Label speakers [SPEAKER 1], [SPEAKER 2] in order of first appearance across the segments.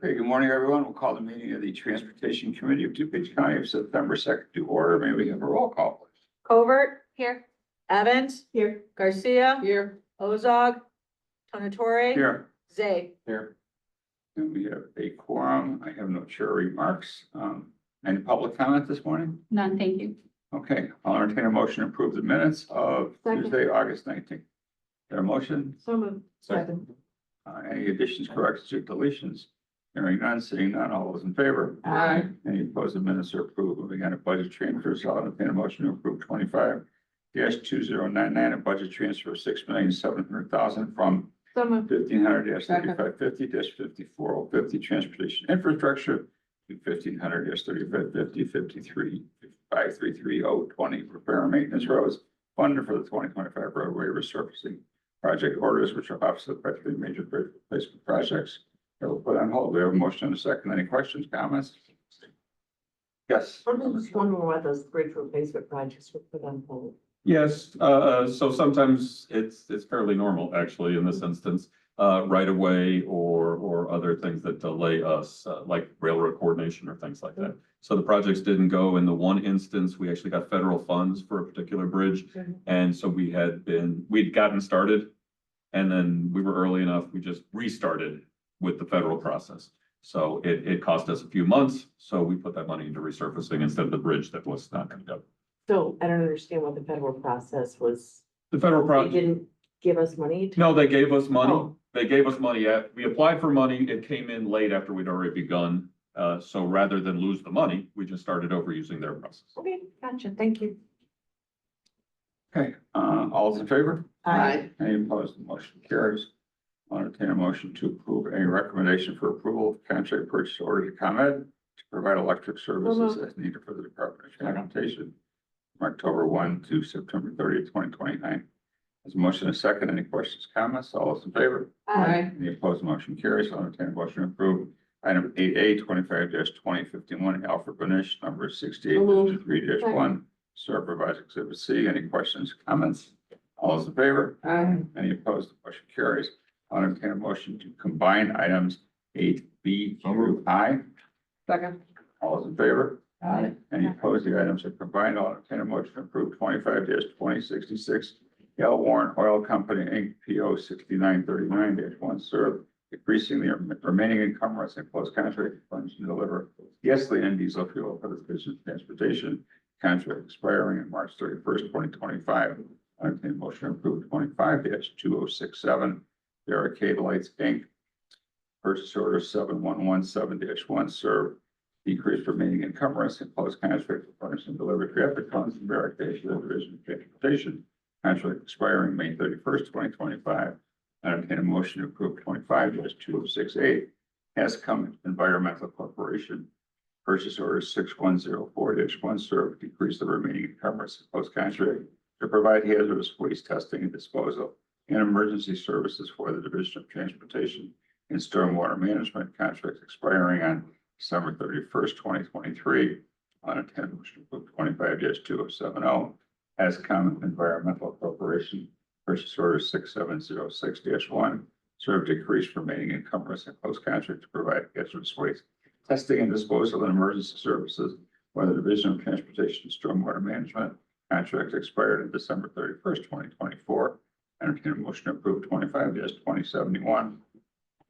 [SPEAKER 1] Okay, good morning, everyone. We'll call the meeting of the Transportation Committee of DuPage County of September 2nd to order. May we have a roll call, please?
[SPEAKER 2] Covert. Here. Evans. Here. Garcia.
[SPEAKER 3] Here.
[SPEAKER 2] Ozog. Tonatore.
[SPEAKER 1] Here.
[SPEAKER 2] Zay.
[SPEAKER 1] Here. And we have a quorum. I have no chair remarks. Any public comment this morning?
[SPEAKER 3] None, thank you.
[SPEAKER 1] Okay, I'll entertain a motion to approve the minutes of
[SPEAKER 3] Second.
[SPEAKER 1] Tuesday, August 19th. There a motion?
[SPEAKER 3] So moved.
[SPEAKER 1] Second. Any additions, corrections, or deletions? Hearing none, seeing none, all those in favor?
[SPEAKER 3] Aye.
[SPEAKER 1] Any opposed? The minutes are approved. Moving on to budget transfers, I'll entertain a motion to approve 25-2099, a budget transfer of $6,700,000 from
[SPEAKER 3] So moved.
[SPEAKER 1] 1500-3550-5450 transportation infrastructure to 1500-3550-53-533020 repair and maintenance roads funded for the 2025 roadway resurfacing project orders, which are offset by three major bridge replacement projects. I will put on hold. We have a motion and a second. Any questions, comments? Yes.
[SPEAKER 4] I'm just wondering why those bridge replacement projects were put on hold.
[SPEAKER 5] Yes, so sometimes it's fairly normal, actually, in this instance, right away or other things that delay us, like railroad coordination or things like that. So the projects didn't go. In the one instance, we actually got federal funds for a particular bridge. And so we'd gotten started, and then we were early enough, we just restarted with the federal process. So it cost us a few months, so we put that money into resurfacing instead of the bridge that was not gonna go.
[SPEAKER 4] So I don't understand what the federal process was.
[SPEAKER 5] The federal
[SPEAKER 4] They
[SPEAKER 5] project.
[SPEAKER 4] didn't give us money?
[SPEAKER 5] No, they gave us money.
[SPEAKER 4] Oh.
[SPEAKER 5] They gave us money. We applied for money. It came in late after we'd already begun. So rather than lose the money, we just started over using their process.
[SPEAKER 4] Okay, gotcha, thank you.
[SPEAKER 1] Okay, all those in favor?
[SPEAKER 4] Aye.
[SPEAKER 1] Any opposed? The motion carries. I'll entertain a motion to approve a recommendation for approval of contract purchase order to ComEd to provide electric services as needed for the Department of Transportation from October 1 to September 30th, 2029. As a motion and a second, any questions, comments? All those in favor?
[SPEAKER 3] Aye.
[SPEAKER 1] Any opposed? The motion carries. I'll entertain a motion to approve item 8A 25-2051 Alfred Benish number 6853-1 supervised exhibit C. Any questions, comments? All those in favor?
[SPEAKER 3] Aye.
[SPEAKER 1] Any opposed? The motion carries. I'll entertain a motion to combine items 8B through I.
[SPEAKER 3] Second.
[SPEAKER 1] All those in favor?
[SPEAKER 3] Aye.
[SPEAKER 1] Any opposed? The items are combined. I'll entertain a motion to approve 25-2066 Gale Warren Oil Company, Inc., PO 6939-1 serve, decreasing the remaining encumbrance and close contract funds to deliver gasoline and diesel fuel for the Division of Transportation contract expiring on March 31st, 2025. I entertain a motion to approve 25-2067 Barricade Lights, Inc., purchase order 7117-1 serve, decrease remaining encumbrance and close contract for furnish and delivery traffic funds and barricades for the Division of Transportation contract expiring May 31st, 2025. I entertain a motion to approve 25-2068 Ascom Environmental Corporation purchase order 6104-1 serve, decrease the remaining encumbrance and close contract to provide hazardous waste testing and disposal and emergency services for the Division of Transportation and Stormwater Management contracts expiring on December 31st, 2023. On a 10 motion to approve 25-2070 Ascom Environmental Corporation purchase order 6706-1 serve decrease remaining encumbrance and close contract to provide hazardous waste testing and disposal and emergency services for the Division of Transportation and Stormwater Management contract expired on December 31st, 2024. Entertain a motion to approve 25-2071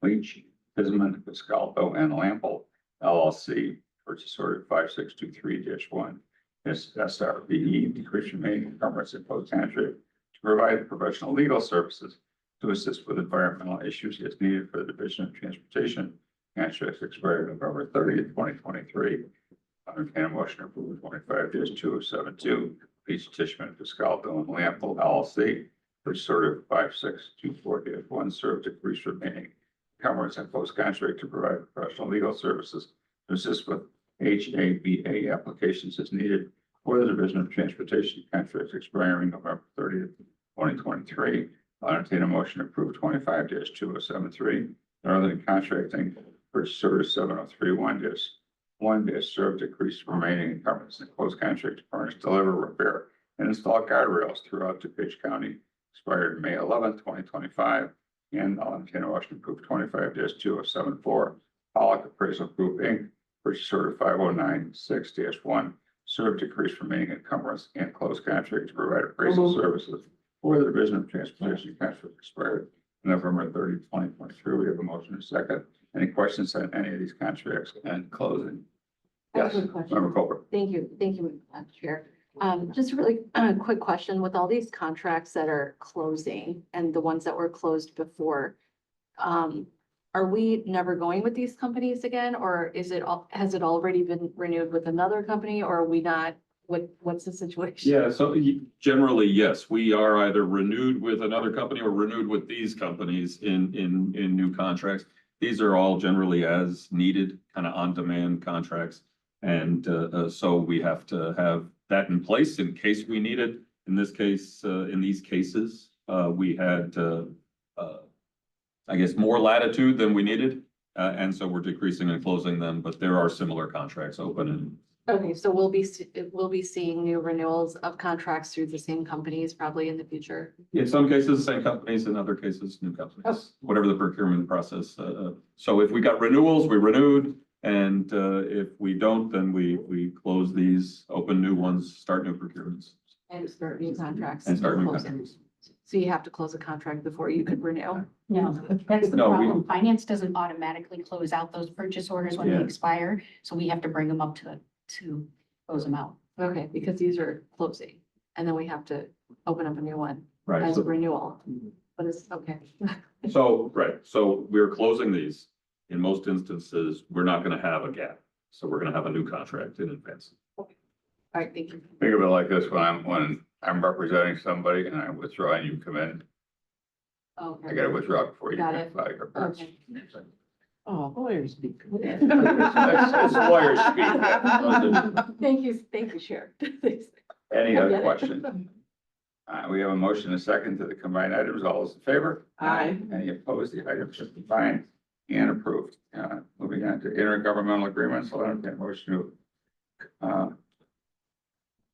[SPEAKER 1] Leach, Bisman, Piscaldo, and Lample LLC purchase order 5623-1 SRBE decrease remaining encumbrance and close contract to provide professional legal services to assist with environmental issues as needed for the Division of Transportation contracts expired November 30th, 2023. Entertain a motion to approve 25-2072 Peach, Tishman, Piscaldo, and Lample LLC purchase order 5624-1 serve decrease remaining encumbrance and close contract to provide professional legal services to assist with HABA applications as needed for the Division of Transportation contracts expiring November 30th, 2023. I'll entertain a motion to approve 25-2073 Northern Contracting purchase order 7031-1 serve decrease remaining encumbrance and close contract to furnish, deliver, repair, and install guardrails throughout DuPage County expired May 11th, 2025. And I'll entertain a motion to approve 25-2074 Pollock Appraisal Group, Inc., purchase order 5096-1, serve decrease remaining encumbrance and close contract to provide appraisal services for the Division of Transportation contract expired November 30, 2023. We have a motion and a second. Any questions on any of these contracts and closing?
[SPEAKER 3] I have
[SPEAKER 1] Yes,
[SPEAKER 3] a question.
[SPEAKER 1] Member Colbert.
[SPEAKER 3] Thank you, Chair. Just a really quick question with all these contracts that are closing and the ones that were closed before. Are we never going with these companies again, or has it already been renewed with another company, or are we not? What's the situation?
[SPEAKER 5] Yeah, so generally, yes, we are either renewed with another company or renewed with these companies in new contracts. These are all generally as needed, kind of on-demand contracts. And so we have to have that in place in case we need it. In this case, in these cases, we had, I guess, more latitude than we needed. And so we're decreasing and closing them, but there are similar contracts open and.
[SPEAKER 3] Okay, so we'll be seeing new renewals of contracts through the same companies probably in the future.
[SPEAKER 5] In some cases, same companies, in other cases, new companies, whatever the procurement process. So if we got renewals, we renewed. And if we don't, then we close these, open new ones, start new procurements.
[SPEAKER 3] And start new contracts.
[SPEAKER 5] And start new
[SPEAKER 3] Close them.
[SPEAKER 5] contracts.
[SPEAKER 3] So you have to close a contract before you could renew.
[SPEAKER 6] No, that's the
[SPEAKER 5] No, we-
[SPEAKER 6] problem. Finance doesn't automatically close out those purchase orders when
[SPEAKER 5] Yeah.
[SPEAKER 6] they expire, so we have to bring them up to close them out.
[SPEAKER 3] Okay, because these are closing and then we have to open up a new one
[SPEAKER 5] Right.
[SPEAKER 3] as a renewal. But it's okay.
[SPEAKER 5] So, right, so we're closing these. In most instances, we're not gonna have a gap. So we're gonna have a new contract in advance.
[SPEAKER 3] All right, thank you.
[SPEAKER 1] Think of it like this, when I'm representing somebody and I withdraw and you come in, I
[SPEAKER 3] Okay.
[SPEAKER 1] gotta withdraw before you
[SPEAKER 3] Got
[SPEAKER 1] can
[SPEAKER 3] it.
[SPEAKER 1] file your purchase.
[SPEAKER 3] Okay.
[SPEAKER 4] Oh, lawyers speak.
[SPEAKER 1] It's lawyer speak.
[SPEAKER 3] Thank you, Chair. Thanks.
[SPEAKER 1] Any
[SPEAKER 3] I
[SPEAKER 1] other
[SPEAKER 3] get it.
[SPEAKER 1] questions? We have a motion and a second to the combined items. All those in favor?
[SPEAKER 4] Aye.
[SPEAKER 1] Any opposed? The items are combined and approved. Moving on to intergovernmental agreements, I'll entertain a motion to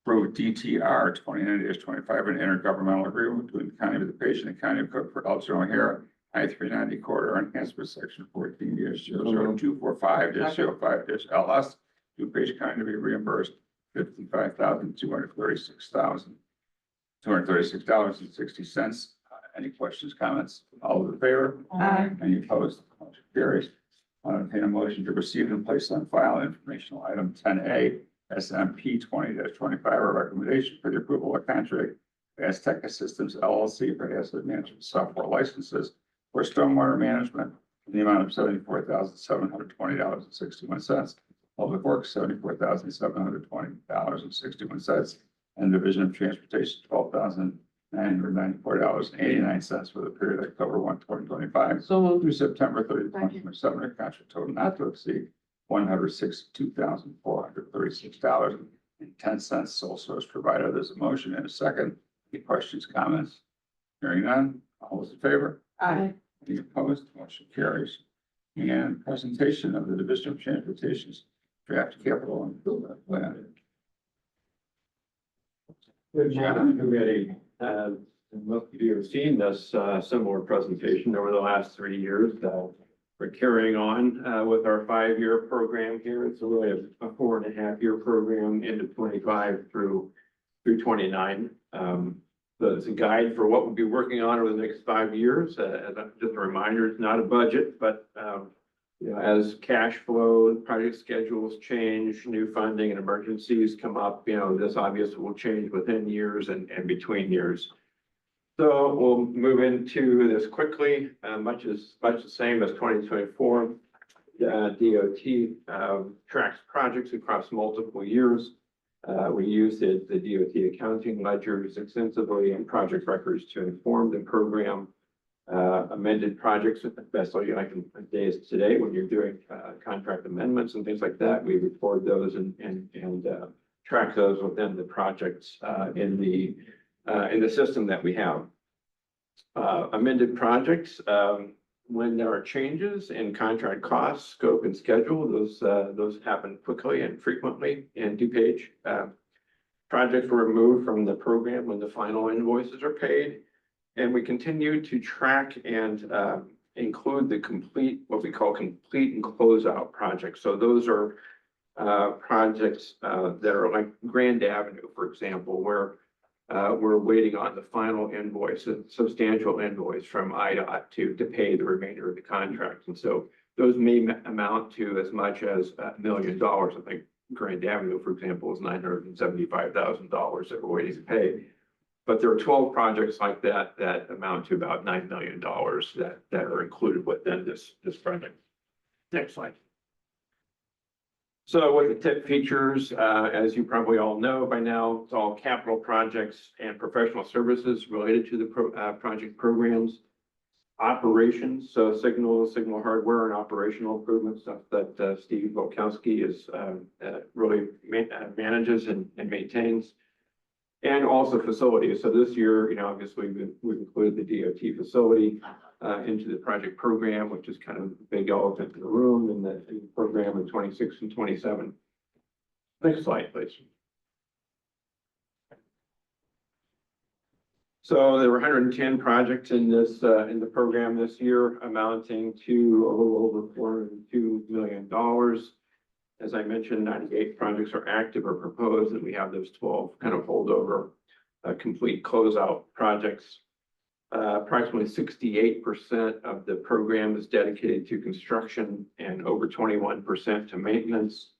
[SPEAKER 1] approve DTR 29-25, an intergovernmental agreement between the County of DuPage and the County of Cook for Elgin O'Hare I-390 corridor enhancement section 14-00245-05-LS. DuPage County to be reimbursed $55,236.60. Any questions, comments? All those in favor?
[SPEAKER 4] Aye.
[SPEAKER 1] Any opposed? Motion carries. I'll entertain a motion to receive and place on file informational item 10A, SMP 20-25, a recommendation for the approval of contract with Azteca Systems LLC for asset management software licenses for stormwater management in the amount of $74,720.61. Public Works, $74,720.61. And Division of Transportation, $12,994.89 for the period October 1, 2025.
[SPEAKER 4] So moved.
[SPEAKER 1] Through September 30, 2027, a contract total not to exceed $162,436.10. Sole source provider. There's a motion and a second. Any questions, comments? Hearing none. All those in favor?
[SPEAKER 4] Aye.
[SPEAKER 1] Any opposed? Motion carries. And presentation of the Division of Transportation's draft capital improvement plan.
[SPEAKER 7] Good job, committee. Most of you have seen this similar presentation over the last 3 years. We're carrying on with our 5-year program here. It's really a 4.5-year program into 25 through 29. So it's a guide for what we'll be working on over the next 5 years. Just a reminder, it's not a budget, but you know, as cash flow, project schedules change, new funding and emergencies come up, you know, this obviously will change within years and between years. So we'll move into this quickly, much the same as 2024. DOT tracks projects across multiple years. We use the DOT accounting ledgers extensively and project records to inform the program. Amended projects, especially like in days today when you're doing contract amendments and things like that, we record those and track those within the projects in the system that we have. Amended projects, when there are changes in contract costs, scope, and schedule, those happen quickly and frequently in DuPage. Projects were removed from the program when the final invoices are paid. And we continue to track and include the complete, what we call complete and closeout projects. So those are projects that are like Grand Avenue, for example, where we're waiting on the final invoice, a substantial invoice from IDOT to pay the remainder of the contract. And so those may amount to as much as $1 million. I think Grand Avenue, for example, is $975,000 that we're waiting to pay. But there are 12 projects like that that amount to about $9 million that are included within this project. Next slide. So what the tip features, as you probably all know by now, it's all capital projects and professional services related to the project programs. Operations, so signal hardware and operational improvement stuff that Steve Volkowski is really manages and maintains. And also facilities. So this year, you know, obviously we've included the DOT facility into the project program, which is kind of the big elephant in the room in the program in 26 and 27. Next slide, please. So there were 110 projects in this in the program this year, amounting to a little over $402 million. As I mentioned, 98 projects are active or proposed, and we have those 12 kind of holdover complete closeout projects. Approximately 68% of the program is dedicated to construction and over 21% to maintenance.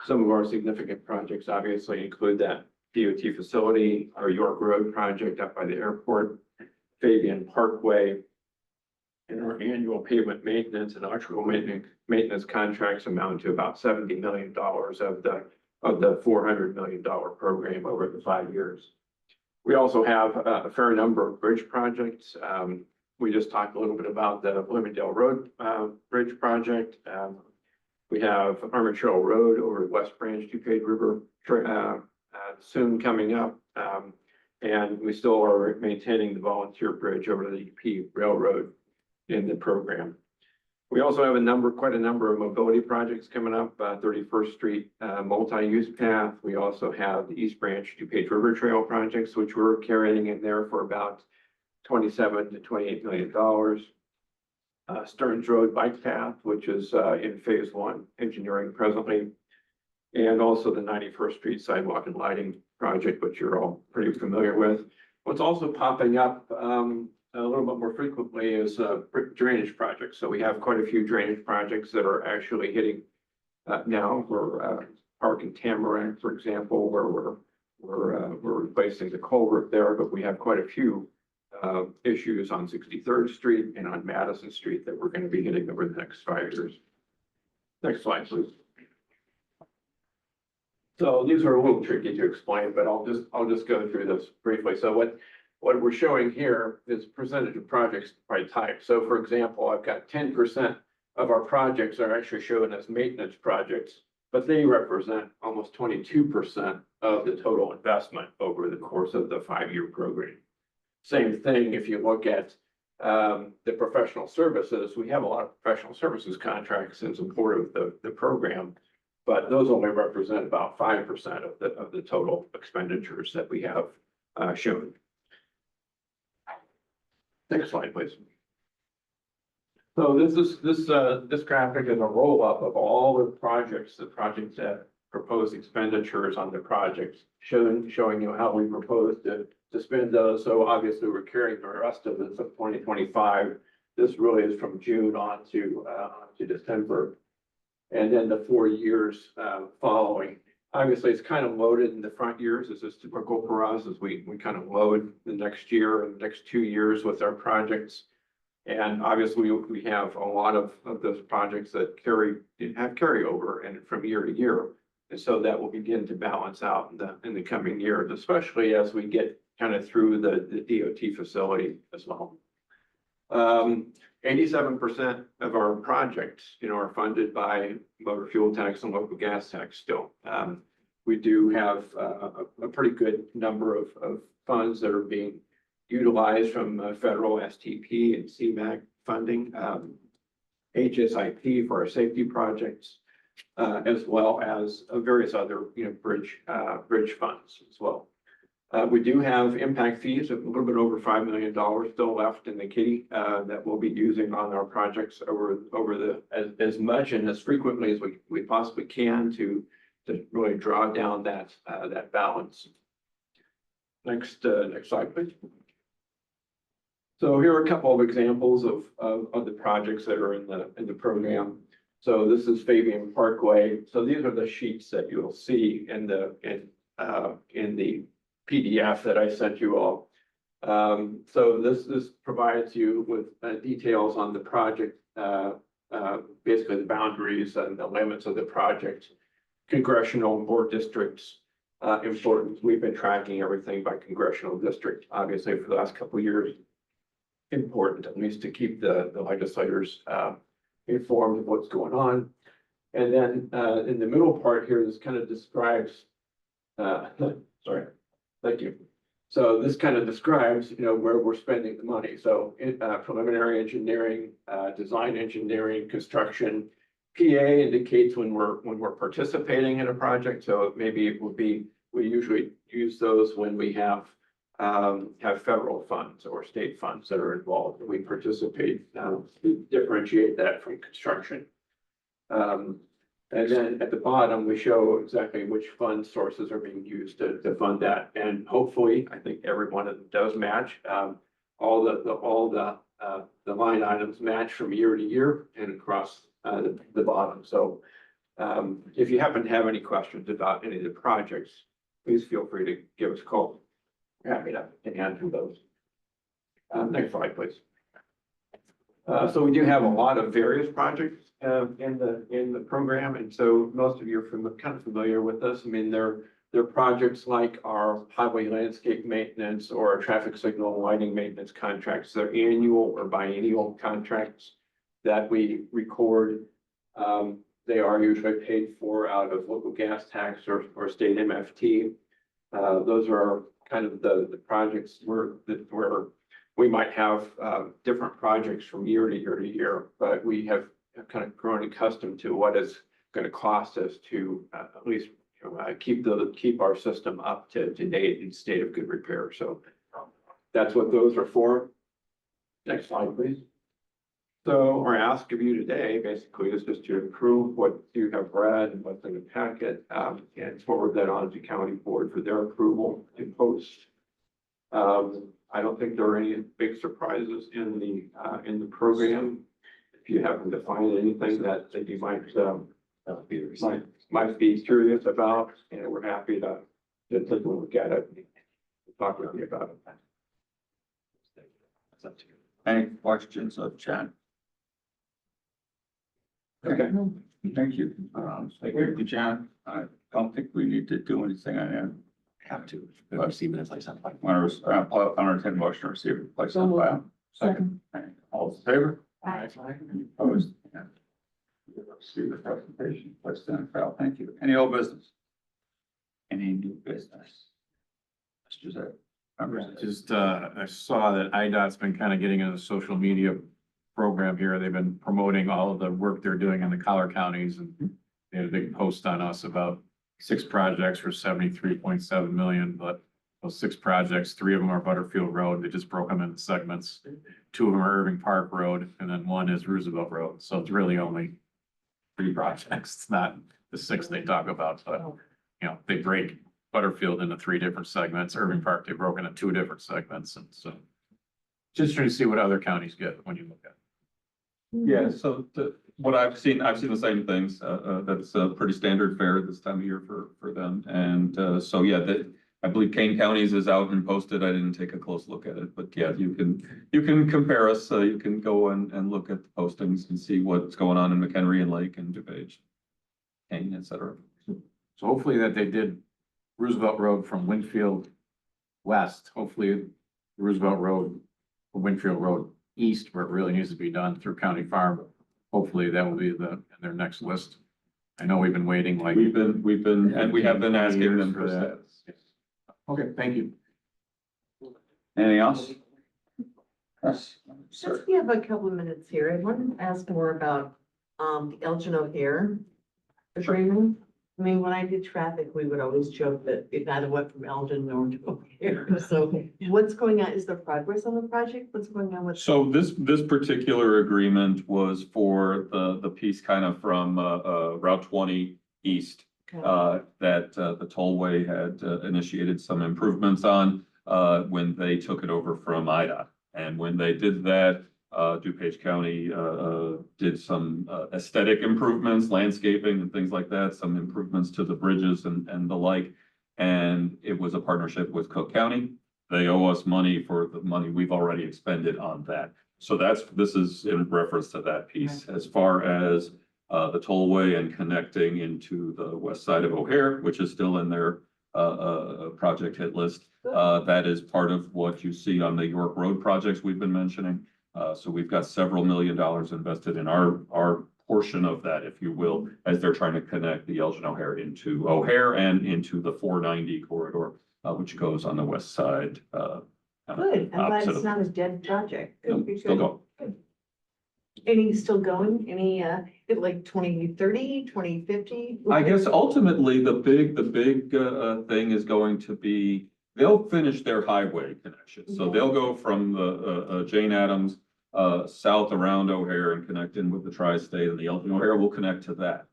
[SPEAKER 7] Some of our significant projects obviously include that DOT facility, our York Road project up by the airport, Fabian Parkway, and our annual pavement maintenance and electrical maintenance contracts amount to about $70 million of the $400 million program over the 5 years. We also have a fair number of bridge projects. We just talked a little bit about the Bloomingdale Road bridge project. We have Armature Road over West Branch, DuPage River soon coming up. And we still are maintaining the volunteer bridge over the UP Railroad in the program. We also have quite a number of mobility projects coming up, 31st Street multi-use path. We also have the East Branch DuPage River Trail projects, which we're carrying in there for about $27 to $28 million. Stearns Road bike path, which is in phase 1 engineering presently. And also the 91st Street sidewalk and lighting project, which you're all pretty familiar with. What's also popping up a little bit more frequently is drainage projects. So we have quite a few drainage projects that are actually hitting now. We're Park and Tamarack, for example, where we're replacing the culvert there, but we have quite a few issues on 63rd Street and on Madison Street that we're going to be hitting over the next 5 years. Next slide, please. So these are a little tricky to explain, but I'll just go through this briefly. So what we're showing here is percentage of projects by type. So for example, I've got 10% of our projects are actually shown as maintenance projects, but they represent almost 22% of the total investment over the course of the 5-year program. Same thing if you look at the professional services. We have a lot of professional services contracts in support of the program, but those only represent about 5% of the total expenditures that we have shown. Next slide, please. So this graphic is a roll-up of all the projects that propose expenditures on the projects, showing you how we propose to spend those. So obviously we're carrying the rest of this of 2025. This really is from June on to December. And then the 4 years following. Obviously, it's kind of loaded in the front years. This is typical for us as we kind of load the next year and the next 2 years with our projects. And obviously, we have a lot of those projects that have carryover and from year to year. And so that will begin to balance out in the coming years, especially as we get kind of through the DOT facility as well. 87% of our projects, are funded by motor fuel tax and local gas tax still. We do have a pretty good number of funds that are being utilized from federal STP and CMAQ funding, HSIP for our safety projects, as well as various other, bridge funds as well. We do have impact fees of a little bit over $5 million still left in the kitty, that we'll be using on our projects as much and as frequently as we possibly can to really draw down that balance. Next slide, please. So here are a couple of examples of the projects that are in the program. So this is Fabian Parkway. So these are the sheets that you'll see in the PDF that I sent you all. So this provides you with details on the project, basically the boundaries and the limits of the project, congressional board districts, important. We've been tracking everything by congressional district, obviously, for the last couple of years. Important, at least, to keep the legislators informed of what's going on. And then in the middle part here, this kind of describes, sorry, thank you. So this kind of describes, where we're spending the money. So preliminary engineering, design engineering, construction. PA indicates when we're participating in a project. So maybe it would be, we usually use those when we have federal funds or state funds that are involved. We participate, differentiate that from construction. And then at the bottom, we show exactly which fund sources are being used to fund that. And hopefully, I think every one of them does match. All the line items match from year to year and across the bottom. So if you happen to have any questions about any of the projects, please feel free to give us a call. We're happy to answer those. Next slide, please. So we do have a lot of various projects in the program, and so most of you are kind of familiar with this. I mean, they're projects like our highway landscape maintenance or our traffic signal lighting maintenance contracts. They're annual or biennial contracts that we record. They are usually paid for out of local gas tax or state MFT. Those are kind of the projects where we might have different projects from year to year to year, but we have kind of grown accustomed to what it's going to cost us to at least keep our system up to date in state of good repair. So that's what those are for. Next slide, please. So our ask of you today basically is just to approve what you have read and what's in the packet, and forward that on to county board for their approval and post. I don't think there are any big surprises in the program. If you happen to find anything that you might be curious about, and we're happy to take a look at it and talk with you about it. That's up to you.
[SPEAKER 1] Any questions of Chad?
[SPEAKER 7] Okay.
[SPEAKER 1] Thank you. Thank you, John. I don't think we need to do anything on that.
[SPEAKER 8] Have to receive it as place on file.
[SPEAKER 1] Entertain motion to receive it, place on file. Second. All in favor?
[SPEAKER 6] Aye.
[SPEAKER 1] Any opposed? Yeah. See the presentation, place on file. Thank you. Any old business? Any new business? Mr. Zed.
[SPEAKER 9] Just, I saw that IDOT's been kind of getting into the social media program here. They've been promoting all of the work they're doing in the collar counties, and they had a big post on us about 6 projects for 73.7 million, but those 6 projects, 3 of them are Butterfield Road. They just broke them into segments. 2 of them are Irving Park Road, and then 1 is Roosevelt Road. So it's really only 3 projects. It's not the 6 they talk about, but they break Butterfield into 3 different segments. Irving Park, they broke into 2 different segments. And so just trying to see what other counties get when you look at it.
[SPEAKER 5] Yeah, so what I've seen the same things. That's a pretty standard fare this time of year for them. And so, yeah, I believe Kane County's is out and posted. I didn't take a close look at it, but yeah, you can compare us. You can go and look at the postings and see what's going on in McHenry and Lake and DuPage, Kane, et cetera.
[SPEAKER 9] So hopefully that they did Roosevelt Road from Winfield west, hopefully Roosevelt Road, Winfield Road east, where it really needs to be done through County Farm. Hopefully that will be in their next list. I know we've been waiting like.
[SPEAKER 5] We have been asking them for that.
[SPEAKER 9] Okay, thank you.
[SPEAKER 1] Anything else? Yes.
[SPEAKER 4] Since we have a couple of minutes here, I wanted to ask more about the Elgin O'Hare agreement. I mean, when I did traffic, we would always joke that it either went from Elgin or to O'Hare. So what's going on? Is there progress on the project? What's going on with?
[SPEAKER 5] So this particular agreement was for the piece kind of from, Route 20 east. That the tollway had initiated some improvements on when they took it over from IDOT. And when they did that, DuPage County did some aesthetic improvements, landscaping and things like that, some improvements to the bridges and the like. And it was a partnership with Cook County. They owe us money for the money we've already expended on that. So this is in reference to that piece. As far as the tollway and connecting into the west side of O'Hare, which is still in their project hit list. That is part of what you see on the York Road projects we've been mentioning. So we've got several $1 million invested in our portion of that, if you will, as they're trying to connect the Elgin O'Hare into O'Hare and into the 490 corridor, which goes on the west side.
[SPEAKER 4] Good, I'm glad
[SPEAKER 5] opposite
[SPEAKER 4] it's
[SPEAKER 5] of-
[SPEAKER 4] not a dead project.
[SPEAKER 5] No, still going.
[SPEAKER 4] Any still going? Any, like 2030, 2050?
[SPEAKER 5] I guess ultimately, the big thing is going to be, they'll finish their highway connection. So they'll go from the Jane Addams south around O'Hare and connect in with the tri-state, and the Elgin O'Hare will connect to that.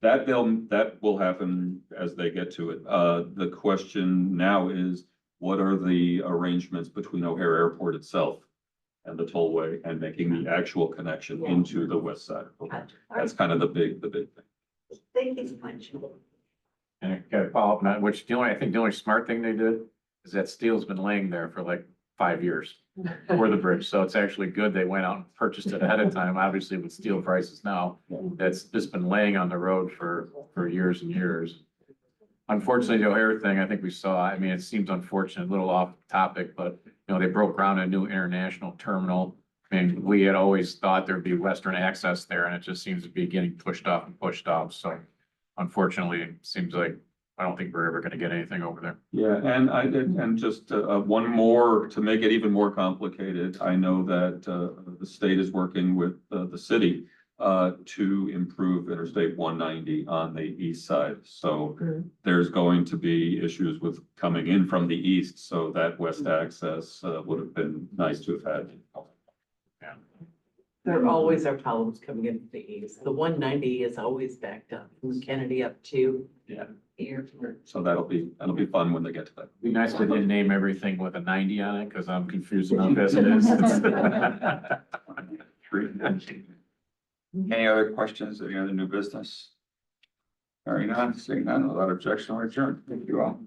[SPEAKER 5] That will happen as they get to it. The question now is, what are the arrangements between O'Hare Airport itself and the tollway and making the actual connection into the west side of O'Hare? That's kind of the big thing.
[SPEAKER 4] Thank you so much.
[SPEAKER 9] And I got to follow up on that, which I think the only smart thing they did is that steel's been laying there for like 5 years for the bridge. So it's actually good they went out and purchased it ahead of time. Obviously with steel prices now, that's just been laying on the road for years and years. Unfortunately, the O'Hare thing, I think we saw, I mean, it seems unfortunate, a little off topic, but they broke ground on a new international terminal. I mean, we had always thought there'd be western access there, and it just seems to be getting pushed off and pushed off. So unfortunately, it seems like I don't think we're ever gonna get anything over there.
[SPEAKER 5] Yeah, and just one more to make it even more complicated. I know that the state is working with the city to improve Interstate 190 on the east side. So there's going to be issues with coming in from the east, so that west access would have been nice to have had.
[SPEAKER 4] There always are problems coming in from the east. The 190 is always backed up from Kennedy up to.
[SPEAKER 5] Yeah.
[SPEAKER 4] the airport.
[SPEAKER 5] So that'll be fun when they get to that.
[SPEAKER 9] Be nice if they didn't name everything with a 90 on it, because I'm confused enough as it is.
[SPEAKER 1] Any other questions, any other new business? Hearing none, seeing none, without objection, or adjourn. Thank you all.